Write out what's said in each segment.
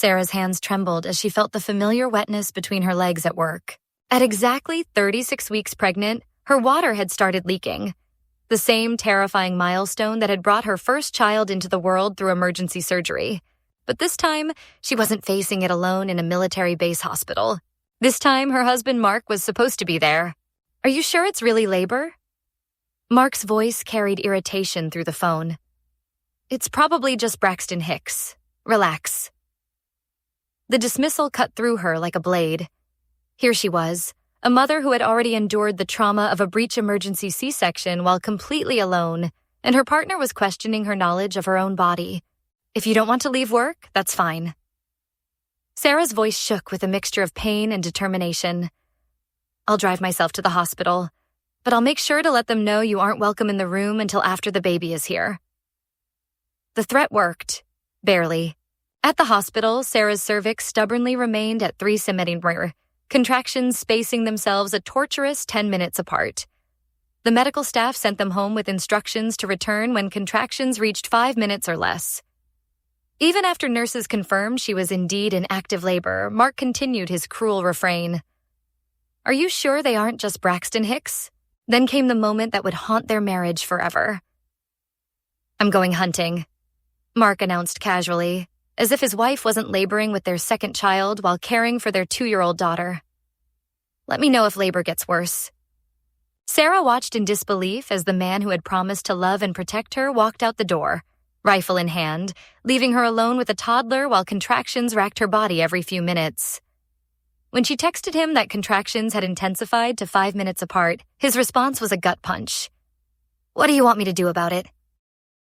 Sarah's hands trembled as she felt the familiar wetness between her legs at work. At exactly 36 weeks pregnant, her water had started leaking. The same terrifying milestone that had brought her first child into the world through emergency surgery. But this time, she wasn't facing it alone in a military base hospital. This time, her husband Mark was supposed to be there. "Are you sure it's really labor?" Mark's voice carried irritation through the phone. "It's probably just Braxton Hicks. Relax." The dismissal cut through her like a blade. Here she was, a mother who had already endured the trauma of a breech emergency C-section while completely alone, and her partner was questioning her knowledge of her own body. "If you don't want to leave work, that's fine." Sarah's voice shook with a mixture of pain and determination. "I'll drive myself to the hospital, but I'll make sure to let them know you aren't welcome in the room until after the baby is here." The threat worked. Barely. At the hospital, Sarah's cervix stubbornly remained at 3 centimeters, contractions spacing themselves a torturous 10 minutes apart. The medical staff sent them home with instructions to return when contractions reached 5 minutes or less. Even after nurses confirmed she was indeed in active labor, Mark continued his cruel refrain. "Are you sure they aren't just Braxton Hicks?" Then came the moment that would haunt their marriage forever. "I'm going hunting," Mark announced casually, as if his wife wasn't laboring with their second child while caring for their 2-year-old daughter. "Let me know if labor gets worse." Sarah watched in disbelief as the man who had promised to love and protect her walked out the door, rifle in hand, leaving her alone with a toddler while contractions racked her body every few minutes. When she texted him that contractions had intensified to 5 minutes apart, his response was a gut punch. "What do you want me to do about it?"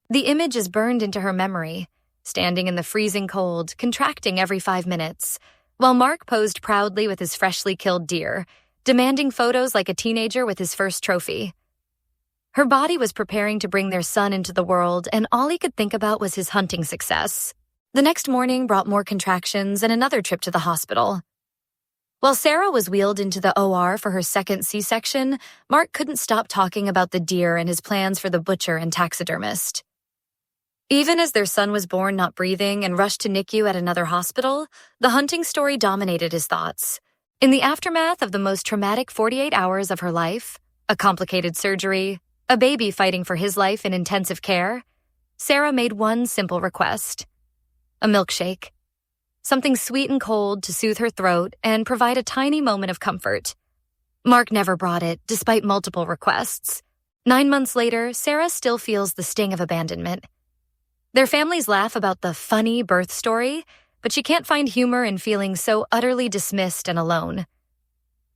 The image is burned into her memory, standing in the freezing cold, contracting every 5 minutes, while Mark posed proudly with his freshly killed deer, demanding photos like a teenager with his first trophy. Her body was preparing to bring their son into the world, and all he could think about was his hunting success. The next morning brought more contractions and another trip to the hospital. While Sarah was wheeled into the OR for her second C-section, Mark couldn't stop talking about the deer and his plans for the butcher and taxidermist. Even as their son was born not breathing and rushed to NICU at another hospital, the hunting story dominated his thoughts. In the aftermath of the most traumatic 48 hours of her life, a complicated surgery, a baby fighting for his life in intensive care, Sarah made one simple request: a milkshake. Something sweet and cold to soothe her throat and provide a tiny moment of comfort. Mark never brought it, despite multiple requests. 9 months later, Sarah still feels the sting of abandonment. Their families laugh about the funny birth story, but she can't find humor in feeling so utterly dismissed and alone.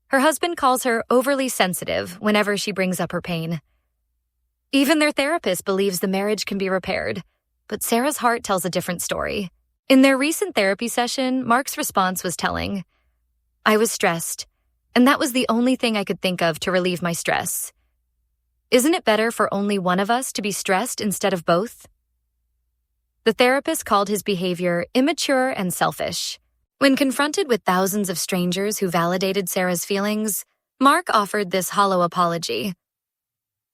Her husband calls her overly sensitive whenever she brings up her pain. Even their therapist believes the marriage can be repaired, but Sarah's heart tells a different story. In their recent therapy session, Mark's response was telling. "I was stressed, and that was the only thing I could think of to relieve my stress. Isn't it better for only one of us to be stressed instead of both?" The therapist called his behavior immature and selfish. When confronted with thousands of strangers who validated Sarah's feelings, Mark offered this hollow apology.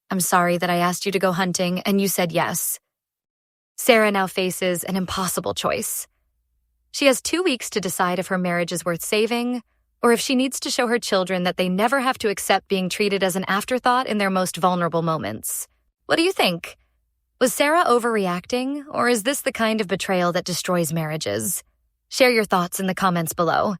"I'm sorry that I asked you to go hunting and you said yes." Sarah now faces an impossible choice. She has 2 weeks to decide if her marriage is worth saving, or if she needs to show her children that they never have to accept being treated as an afterthought in their most vulnerable moments. What do you think? Was Sarah overreacting, or is this the kind of betrayal that destroys marriages? Share your thoughts in the comments below.